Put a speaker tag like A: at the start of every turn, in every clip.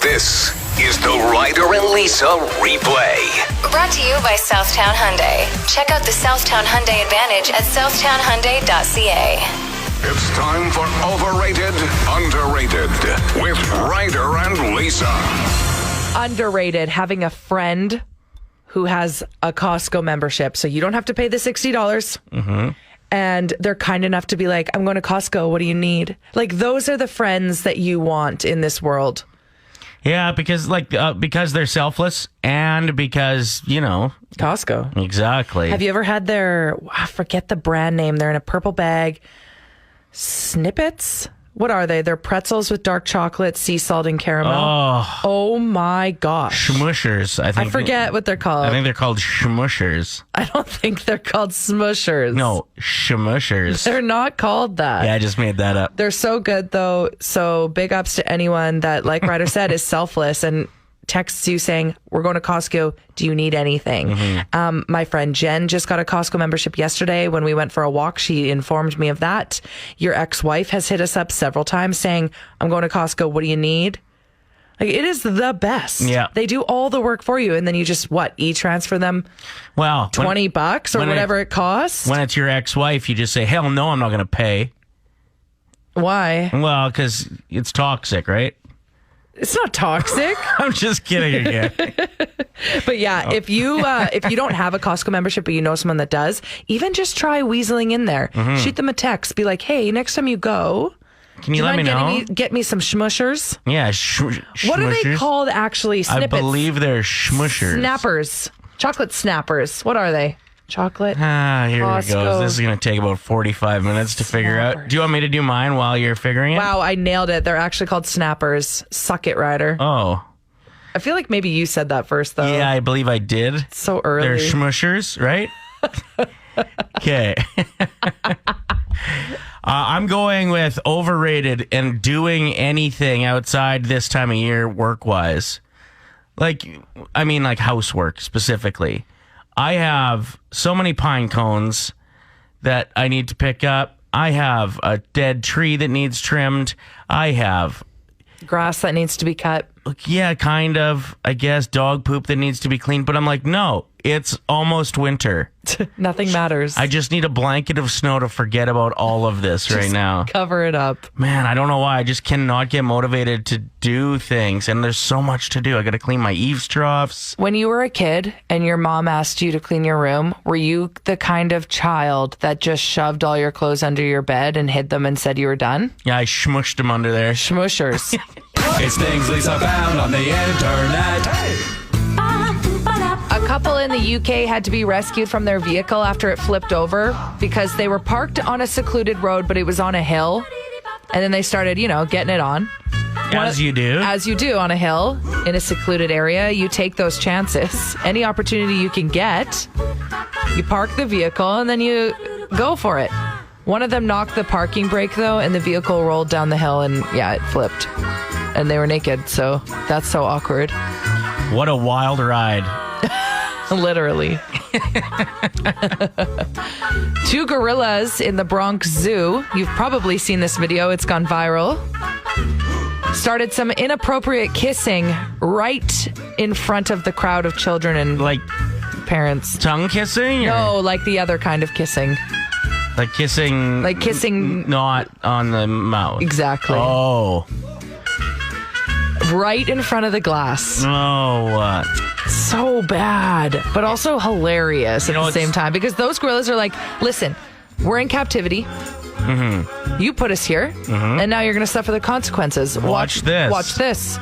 A: This is the Ryder and Lisa replay.
B: Brought to you by Southtown Hyundai. Check out the Southtown Hyundai Advantage at southtownhyundai.ca.
A: It's time for Overrated, Underrated with Ryder and Lisa.
C: Underrated, having a friend who has a Costco membership, so you don't have to pay the $60. Mm-hmm. And they're kind enough to be like, I'm going to Costco. What do you need? Like, those are the friends that you want in this world.
D: Yeah, because they're selfless and because,
C: Costco.
D: Exactly.
C: Have you ever had I forget the brand name. They're in a purple bag. Snippets? What are they? They're pretzels with dark chocolate, sea salt, and caramel. Oh my gosh.
D: Schmushers, I think.
C: I forget what they're called.
D: I think they're called schmushers.
C: I don't think they're called smushers.
D: No, schmushers.
C: They're not called that.
D: Yeah, I just made that up.
C: They're so good, though. So big ups to anyone that, like Ryder said, is selfless and texts you saying, we're going to Costco. Do you need anything? Mm-hmm. My friend Jen just got a Costco membership yesterday. When we went for a walk, she informed me of that. Your ex-wife has hit us up several times saying, I'm going to Costco. What do you need? Like, it is the best.
D: Yeah.
C: They do all the work for you. And then you just, e-transfer them?
D: Well,
C: $20 or whatever it costs?
D: When it's your ex-wife, you just say, hell no, I'm not going to pay.
C: Why?
D: Well, because it's toxic, right?
C: It's not toxic.
D: I'm just kidding again.
C: But yeah, if you don't have a Costco membership, but you know someone that does, even just try weaseling in there. Mm-hmm. Shoot them a text. Be like, hey, next time you go,
D: can you let me know?
C: Get me some schmushers.
D: Yeah,
C: what are they called actually? Snippets.
D: I believe they're schmushers.
C: Snappers. Chocolate snappers. What are they? Chocolate.
D: Here Costco. We go. This is going to take about 45 minutes to figure out. Do you want me to do mine while you're figuring it?
C: Wow, I nailed it. They're actually called snappers. Suck it, Ryder.
D: Oh.
C: I feel like maybe you said that first, though.
D: Yeah, I believe I did.
C: It's so early.
D: They're schmushers, right? Okay. I'm going with overrated and doing anything outside this time of year work-wise. Like housework specifically. I have so many pine cones that I need to pick up. I have a dead tree that needs trimmed. I have
C: grass that needs to be cut.
D: Yeah, kind of. I guess dog poop that needs to be cleaned. But I'm like, no, it's almost winter.
C: Nothing matters.
D: I just need a blanket of snow to forget about all of this right now.
C: Cover it up.
D: Man, I don't know why. I just cannot get motivated to do things. And there's so much to do. I got to clean my eaves troughs.
C: When you were a kid and your mom asked you to clean your room, were you the kind of child that just shoved all your clothes under your bed and hid them and said you were done?
D: Yeah, I smushed them under there.
C: Schmushers.
E: It's things Lisa found on the internet.
C: A couple in the UK had to be rescued from their vehicle after it flipped over because they were parked on a secluded road, but it was on a hill. And then they started, getting it on.
D: As you do.
C: As you do on a hill in a secluded area. You take those chances. Any opportunity you can get, you park the vehicle and then you go for it. One of them knocked the parking brake, though, and the vehicle rolled down the hill and, it flipped. And they were naked, so that's so awkward.
D: What a wild ride.
C: Literally. 2 gorillas in the Bronx Zoo. You've probably seen this video. It's gone viral. Started some inappropriate kissing right in front of the crowd of children and parents.
D: Tongue kissing?
C: No, like the other kind of kissing.
D: Like kissing...
C: Like kissing...
D: Not on the mouth.
C: Exactly.
D: Oh.
C: Right in front of the glass.
D: Oh, what?
C: So bad, but also hilarious at the same time, because those gorillas are like, listen, we're in captivity. Mm-hmm. You put us here, and now you're going to suffer the consequences.
D: Watch this.
C: Watch this.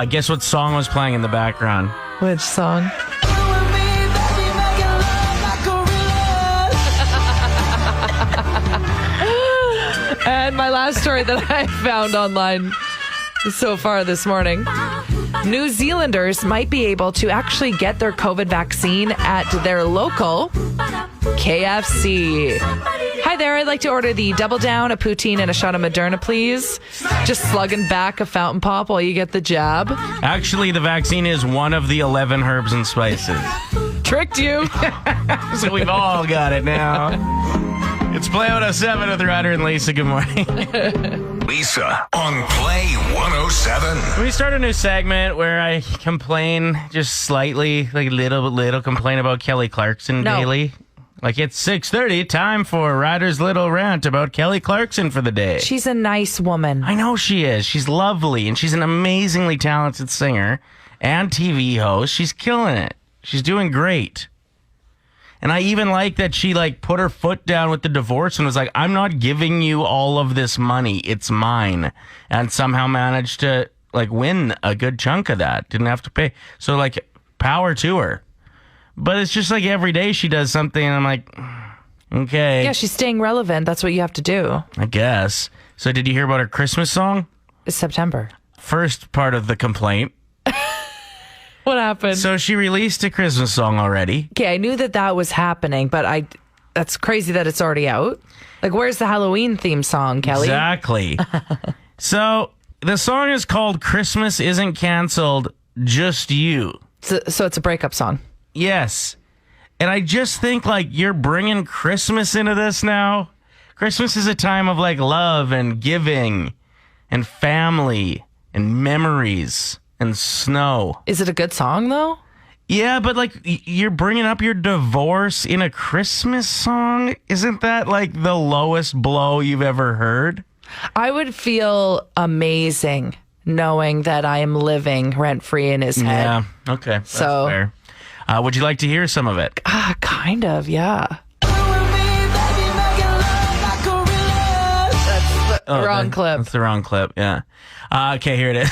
D: Guess what song was playing in the background?
C: Which song? And my last story that I found online so far this morning. New Zealanders might be able to actually get their COVID vaccine at their local KFC. Hi there, I'd like to order the double down, a poutine, and a shot of Moderna, please. Just slugging back a fountain pop while you get the jab.
D: Actually, the vaccine is one of the 11 herbs and spices.
C: Tricked you.
A: So we've all got it now. It's Play 107 with Ryder and Lisa. Good morning. Lisa on Play 107. 7.
D: We start a new segment where I complain just slightly, like little complain about Kelly Clarkson
C: No.
D: daily. Like it's 6:30, time for Ryder's little rant about Kelly Clarkson for the day.
C: She's a nice woman.
D: I know she is. She's lovely, and she's an amazingly talented singer and TV host. She's killing it. She's doing great. And I even like that she put her foot down with the divorce and was like, I'm not giving you all of this money. It's mine. And somehow managed to win a good chunk of that. Didn't have to pay. So power to her. But it's just every day she does something and I'm like, okay.
C: Yeah, she's staying relevant. That's what you have to do.
D: I guess. So did you hear about her Christmas song?
C: It's September.
D: First part of the complaint.
C: What happened?
D: So she released a Christmas song already.
C: Okay, I knew that was happening, but that's crazy that it's already out. Where's the Halloween theme song, Kelly?
D: Exactly. So the song is called Christmas Isn't Canceled, Just You.
C: So it's a breakup song.
D: Yes. And I just think you're bringing Christmas into this now. Christmas is a time of love and giving and family and memories and snow.
C: Is it a good song, though?
D: Yeah, but you're bringing up your divorce in a Christmas song? Isn't that the lowest blow you've ever heard?
C: I would feel amazing knowing that I am living rent-free in his head.
D: Yeah, okay. That's
C: So-
D: fair. Would you like to hear some of it?
C: Kind of, yeah. Wrong clip.
D: That's the wrong clip, yeah. Okay, here it is.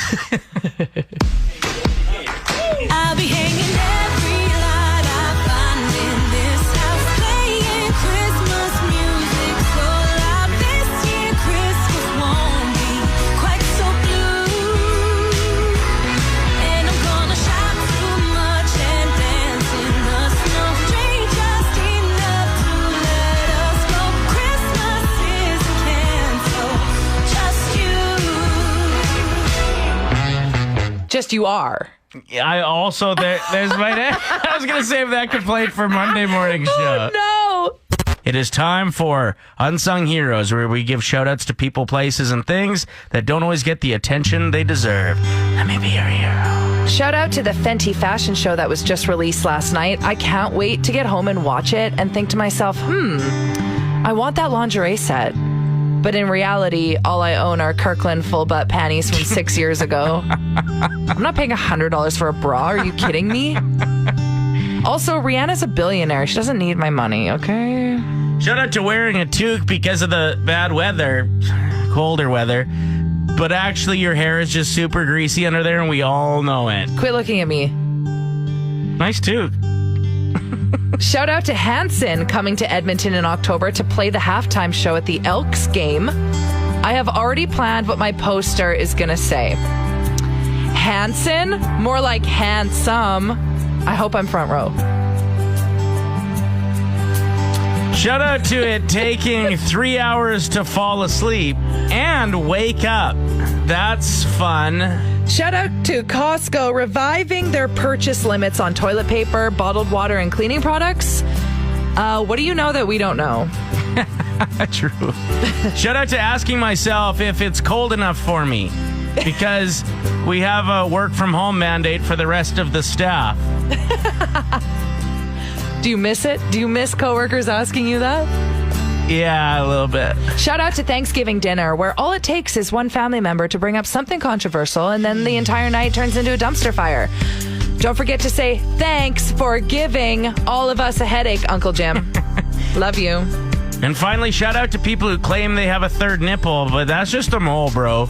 F: I'll be hanging every light I find in this house, playing Christmas music so loud. This year Christmas won't be quite so blue, and I'm gonna shop too much and dance in the snow. Drink just enough to let us go. Christmas isn't canceled, just you.
C: Just you are.
D: I also, there's my I was going to save that complaint for Monday morning show.
C: No!
D: It is time for Unsung Heroes, where we give shout-outs to people, places, and things that don't always get the attention they deserve. Let me be your hero.
C: Shout out to the Fenty fashion show that was just released last night. I can't wait to get home and watch it and think to myself, I want that lingerie set. But in reality, all I own are Kirkland full butt panties from 6 years ago. I'm not paying $100 for a bra. Are you kidding me? Also, Rihanna's a billionaire. She doesn't need my money, okay?
D: Shout out to wearing a toque because of the bad weather, colder weather. But actually, your hair is just super greasy under there, and we all know it.
C: Quit looking at me.
D: Nice toque.
C: Shout out to Hanson coming to Edmonton in October to play the halftime show at the Elks game. I have already planned what my poster is going to say. Hanson? More like handsome. I hope I'm front row.
D: Shout out to it taking 3 hours to fall asleep and wake up. That's fun.
C: Shout out to Costco reviving their purchase limits on toilet paper, bottled water, and cleaning products. What do you know that we don't know?
D: True. Shout out to asking myself if it's cold enough for me, because we have a work from home mandate for the rest of the staff.
C: Do you miss it? Do you miss coworkers asking you that?
D: Yeah, a little bit.
C: Shout out to Thanksgiving dinner, where all it takes is one family member to bring up something controversial, and then the entire night turns into a dumpster fire. Don't forget to say thanks for giving all of us a headache, Uncle Jim. Love you.
D: And finally, shout out to people who claim they have a third nipple, but that's just a mole, bro.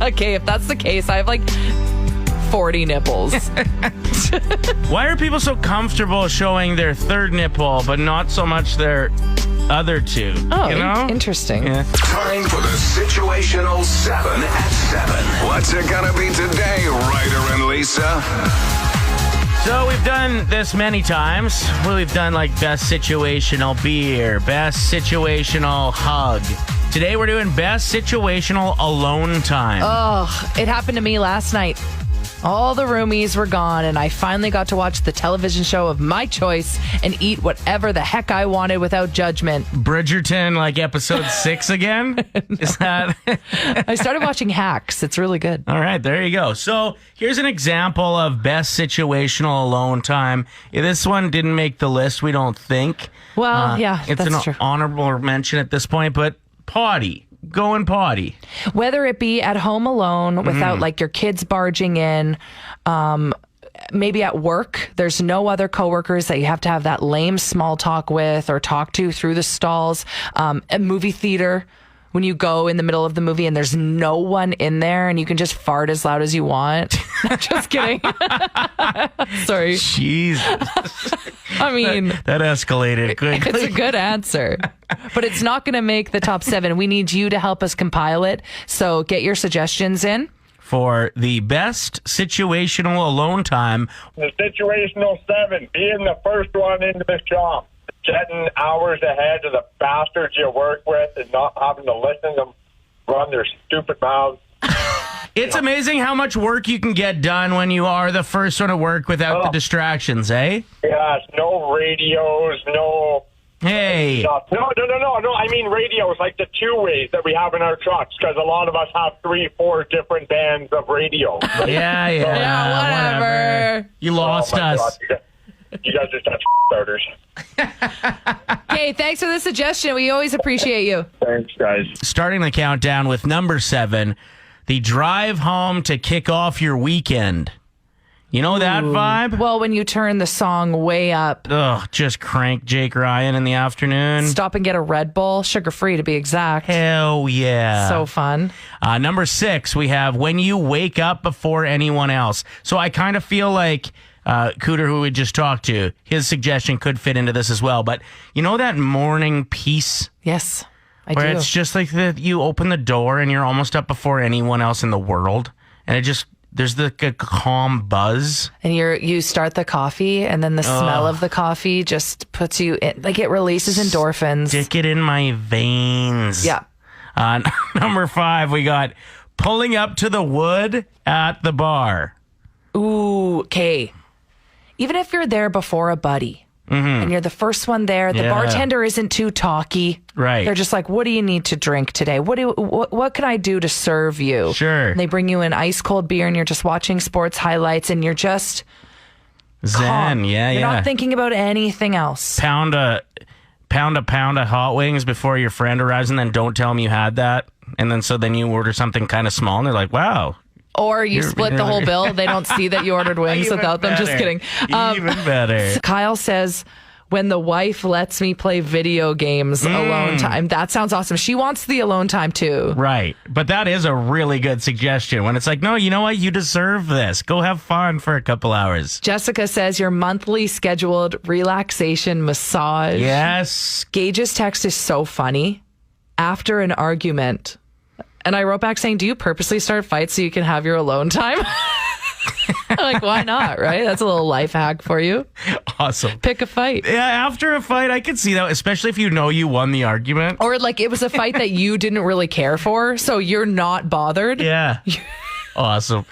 C: Okay, if that's the case, I have 40 nipples.
D: Why are people so comfortable showing their third nipple, but not so much their other two?
C: Oh,
D: you know?
C: Interesting.
D: Yeah.
A: Time for the Situational 7 at 7. What's it gonna be today, Ryder and Lisa?
D: So we've done this many times. We've done best situational beer, best situational hug. Today we're doing best situational alone time.
C: Oh, it happened to me last night. All the roomies were gone, and I finally got to watch the television show of my choice and eat whatever the heck I wanted without judgment.
D: Bridgerton, like episode 6 again? Is that?
C: I started watching Hacks. It's really good.
D: All right, there you go. So here's an example of best situational alone time. This one didn't make the list, we don't think.
C: Well, yeah,
D: it's
C: that's
D: an
C: true.
D: honorable mention at this point, but potty. Going potty.
C: Whether it be at home alone without like your kids barging in, maybe at work, there's no other coworkers that you have to have that lame small talk with or talk to through the stalls. A movie theater, when you go in the middle of the movie and there's no one in there and you can just fart as loud as you want. Just kidding. Sorry.
D: Jesus.
C: I mean,
D: That escalated quickly.
C: it's a good answer, but it's not going to make the top 7. We need you to help us compile it. So get your suggestions in.
D: For the best situational alone time.
G: The situational 7, being the first one into the shop, getting hours ahead of the bastards you work with and not having to listen to them run their stupid mouths.
D: It's amazing how much work you can get done when you are the first one to work without the distractions, eh?
G: Yes, no radios, no...
D: Hey.
G: No. I mean radios, like the 2-ways that we have in our trucks, because a lot of us have 3-4 different bands of radios. Right?
D: Yeah,
C: whatever.
D: You lost
G: Oh my
D: us.
G: God, you guys are such starters.
C: Okay, thanks for the suggestion. We always appreciate you.
G: Thanks, guys.
D: Starting the countdown with number 7, the drive home to kick off your weekend. You know that vibe?
C: Well, when you turn the song way up,
D: Ugh, just crank Jake Ryan in the afternoon.
C: stop and get a Red Bull, sugar-free to be exact.
D: Hell yeah.
C: So fun.
D: Number 6, we have when you wake up before anyone else. So I kind of feel like Cooter, who we just talked to, his suggestion could fit into this as well. But you know that morning peace?
C: Yes, I
D: Where
C: do.
D: it's just like you open the door and you're almost up before anyone else in the world. And it just, there's a calm buzz.
C: And you start the coffee, and then the smell of the coffee just puts you in, like it releases endorphins.
D: Stick it in my veins.
C: Yeah.
D: Number 5, we got pulling up to the wood at the bar.
C: Ooh, okay. Even if you're there before a buddy and you're the first one there, the
D: Yeah.
C: bartender isn't too talky.
D: Right.
C: They're just like, what do you need to drink today? What can I do to serve you?
D: Sure.
C: And they bring you an ice cold beer and you're just watching sports highlights and you're just
D: Zen,
C: calm.
D: yeah.
C: You're not thinking about anything else.
D: Pound a pound of hot wings before your friend arrives, and then don't tell them you had that. And then you order something kind of small, and they're like, wow.
C: Or you split the whole bill. They don't see that you ordered wings
D: Even
C: without them. Just
D: better.
C: kidding.
D: Even better.
C: Kyle says, when the wife lets me play video games alone time. That sounds awesome. She wants the alone time too.
D: Right. But that is a really good suggestion when it's like, no, you know what? You deserve this. Go have fun for a couple hours.
C: Jessica says your monthly scheduled relaxation massage.
D: Yes.
C: Gage's text is so funny. After an argument. And I wrote back saying, do you purposely start fights so you can have your alone time? Like, why not, right? That's a little life hack for you.
D: Awesome.
C: Pick a fight.
D: Yeah, after a fight, I could see that, especially if you know you won the argument.
C: Or like it was a fight that you didn't really care for, so you're not bothered.
D: Yeah. Awesome.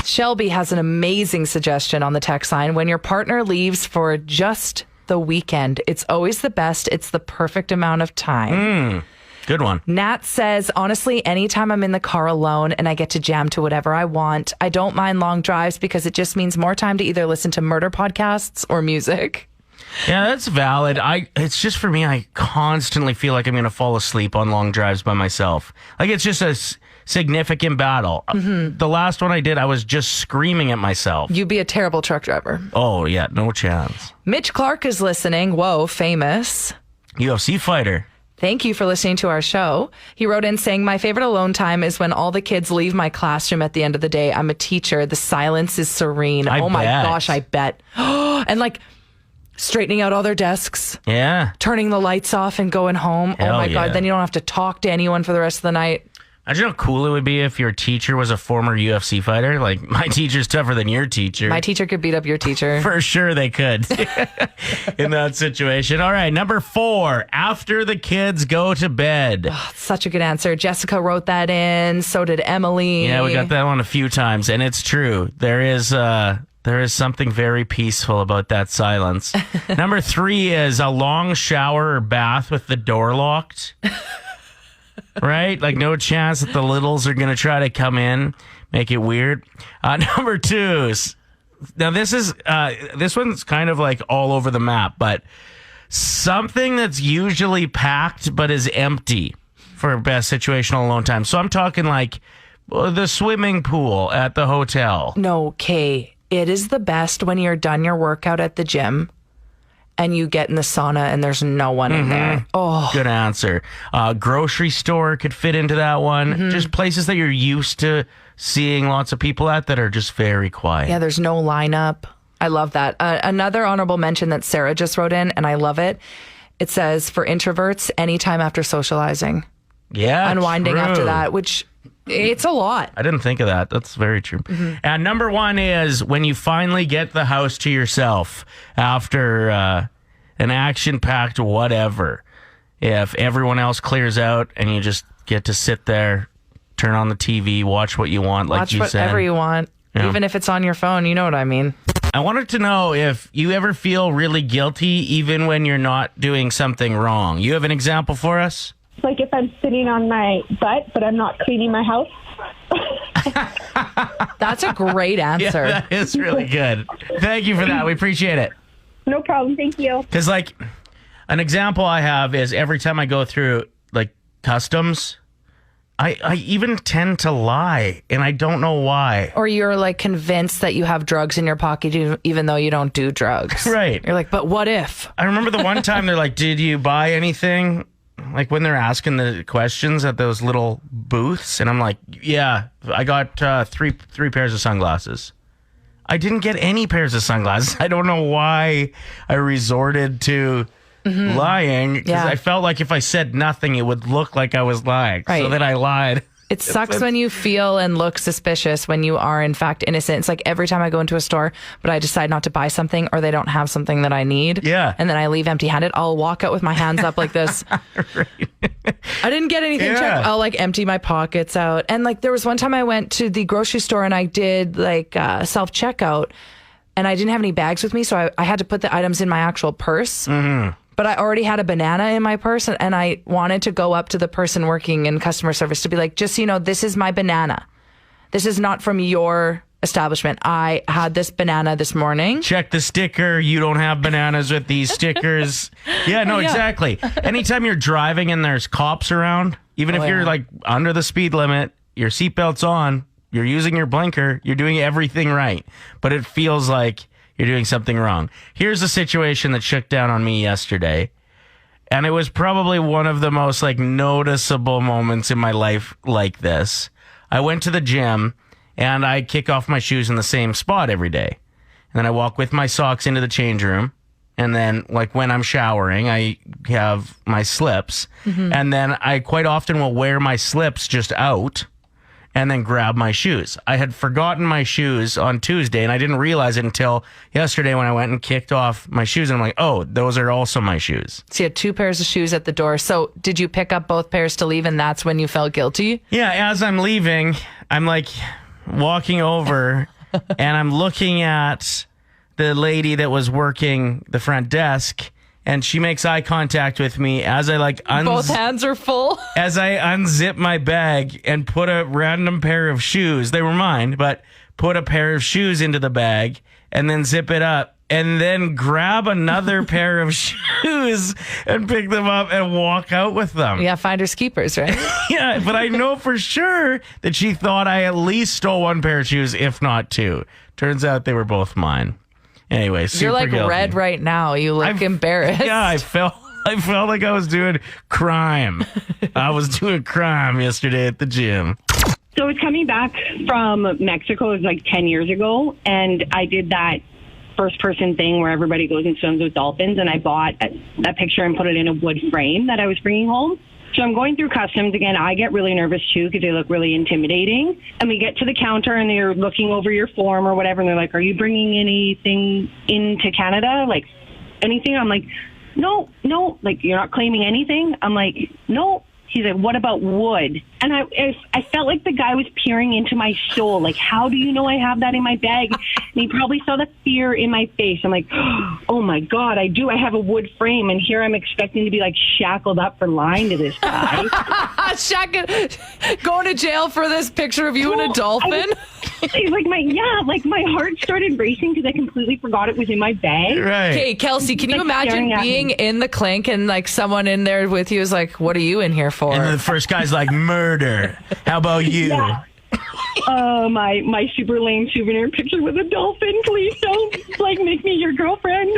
C: Shelby has an amazing suggestion on the text line. When your partner leaves for just the weekend, it's always the best. It's the perfect amount of time.
D: Good one.
C: Nat says, honestly, anytime I'm in the car alone and I get to jam to whatever I want, I don't mind long drives because it just means more time to either listen to murder podcasts or music.
D: Yeah, that's valid. It's just for me, I constantly feel like I'm going to fall asleep on long drives by myself. Like it's just a significant battle. The last one I did, I was just screaming at myself.
C: You'd be a terrible truck driver.
D: Oh, yeah, no chance.
C: Mitch Clark is listening. Whoa, famous.
D: UFC fighter.
C: Thank you for listening to our show. He wrote in saying, my favorite alone time is when all the kids leave my classroom at the end of the day. I'm a teacher. The silence is serene.
D: I
C: my
D: bet.
C: gosh, I bet. And like straightening out all their desks,
D: Yeah.
C: turning the lights off and going home.
D: Hell
C: oh my
D: yeah.
C: God. Then you don't have to talk to anyone for the rest of the night.
D: Imagine how cool it would be if your teacher was a former UFC fighter. Like, my teacher's tougher than your teacher.
C: My teacher could beat up your teacher.
D: For sure they could in that situation. All right, number 4, after the kids go to bed.
C: Such a good answer. Jessica wrote that in. So did Emily.
D: Yeah, we got that one a few times, and it's true. There is something very peaceful about that silence. Number 3 is a long shower or bath with the door locked. Right? Like, no chance that the littles are going to try to come in, make it weird. Number 2 is, now this one's kind of like all over the map, but something that's usually packed but is empty for best situational alone time. So I'm talking like the swimming pool at the hotel.
C: No, Kay. It is the best when you're done your workout at the gym and you get in the sauna and there's no one in there. Oh,
D: good answer. Grocery store could fit into that one. Just places that you're used to seeing lots of people at that are just very quiet.
C: yeah, there's no lineup. I love that. Another honorable mention that Sarah just wrote in, and I love it. It says, for introverts, anytime after socializing.
D: Yeah,
C: Unwinding
D: true.
C: after that, which it's a lot.
D: I didn't think of that. That's very true. And number 1 is when you finally get the house to yourself after an action-packed whatever. If everyone else clears out and you just get to sit there, turn on the TV, watch what you want, like
C: Watch
D: you said.
C: whatever you want,
D: Yeah.
C: even if it's on your phone. You know what I mean.
D: I wanted to know if you ever feel really guilty even when you're not doing something wrong. You have an example for us?
H: Like if I'm sitting on my butt, but I'm not cleaning my house.
C: That's a great answer.
D: Yeah, that is really good. Thank you for that. We appreciate it.
H: No problem. Thank you.
D: Because, like, an example I have is every time I go through, like, customs, I even tend to lie, and I don't know why.
C: Or you're like convinced that you have drugs in your pocket even though you don't do drugs.
D: Right.
C: You're like, but what if?
D: I remember the one time they're like, did you buy anything? Like, when they're asking the questions at those little booths, and I'm like, yeah, I got three pairs of sunglasses. I didn't get any pairs of sunglasses. I don't know why I resorted to lying, because
C: Yeah.
D: I felt like if I said nothing, it would look like I was lying. So
C: Right.
D: then I lied.
C: It sucks when you feel and look suspicious when you are in fact innocent. It's like every time I go into a store, but I decide not to buy something or they don't have something that I need.
D: Yeah.
C: And then I leave empty handed. I'll walk out with my hands up like this. I didn't get anything
D: Yeah.
C: checked. I'll like empty my pockets out. And like there was one time I went to the grocery store and I did like self checkout and I didn't have any bags with me. So I had to put the items in my actual purse. But I already had a banana in my purse and I wanted to go up to the person working in customer service to be like, just so you know, this is my banana. This is not from your establishment. I had this banana this morning.
D: Check the sticker. You don't have bananas with these stickers. Yeah, no,
C: Yeah.
D: exactly. Anytime you're driving and there's cops around, even if you're
C: yeah.
D: like under the speed limit, your seatbelt's on, you're using your blinker, you're doing everything right. But it feels like you're doing something wrong. Here's a situation that shook down on me yesterday. And it was probably one of the most like noticeable moments in my life like this. I went to the gym and I kick off my shoes in the same spot every day. And then I walk with my socks into the change room. And then like when I'm showering, I have my slips. And then I quite often will wear my slips just out and then grab my shoes. I had forgotten my shoes on Tuesday, and I didn't realize it until yesterday when I went and kicked off my shoes. And I'm like, oh, those are also my shoes.
C: So you had 2 pairs of shoes at the door. So did you pick up both pairs to leave and that's when you felt guilty?
D: Yeah, as I'm leaving, I'm like walking over, and I'm looking at the lady that was working the front desk, and she makes eye contact with me as I like
C: Both hands are full.
D: as I unzip my bag and put a random pair of shoes, they were mine, but put a pair of shoes into the bag and then zip it up and then grab another pair of shoes and pick them up and walk out with them.
C: Yeah, finders keepers, right?
D: Yeah, but I know for sure that she thought I at least stole 1 pair of shoes, if not 2. Turns out they were both mine. Anyway, super
C: You're like
D: guilty.
C: red right now. You look embarrassed.
D: Yeah, I felt like I was doing crime. I was doing crime yesterday at the gym.
H: So I was coming back from Mexico. It was like 10 years ago. And I did that first person thing where everybody goes and swims with dolphins. And I bought a picture and put it in a wood frame that I was bringing home. So I'm going through customs again. I get really nervous too because they look really intimidating. And we get to the counter and they're looking over your form or whatever. And they're like, are you bringing anything into Canada? Like anything? I'm like, no. Like, you're not claiming anything? I'm like, no. He's like, what about wood? And I felt like the guy was peering into my soul. Like, how do you know I have that in my bag? And he probably saw the fear in my face. I'm like, oh my God, I do. I have a wood frame. And here I'm expecting to be like shackled up for lying to this guy.
C: Going to jail for this picture of you and a dolphin?
H: Like my heart started racing because I completely forgot it was in my bag.
D: Right.
C: Okay, Kelsey, can you
H: Like
C: imagine
H: staring at
C: being
H: me.
C: in the clink and like someone in there with you is like, what are you in here for?
D: And then the first guy's like, murder. How about you?
H: Yeah. My super lame souvenir picture with a dolphin. Please don't like make me your girlfriend.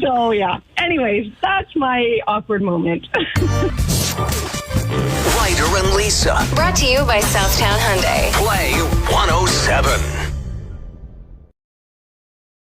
H: So yeah. Anyways, that's my awkward moment.
A: Ryder and Lisa.
B: Brought to you by Southtown Hyundai.
A: Play 107.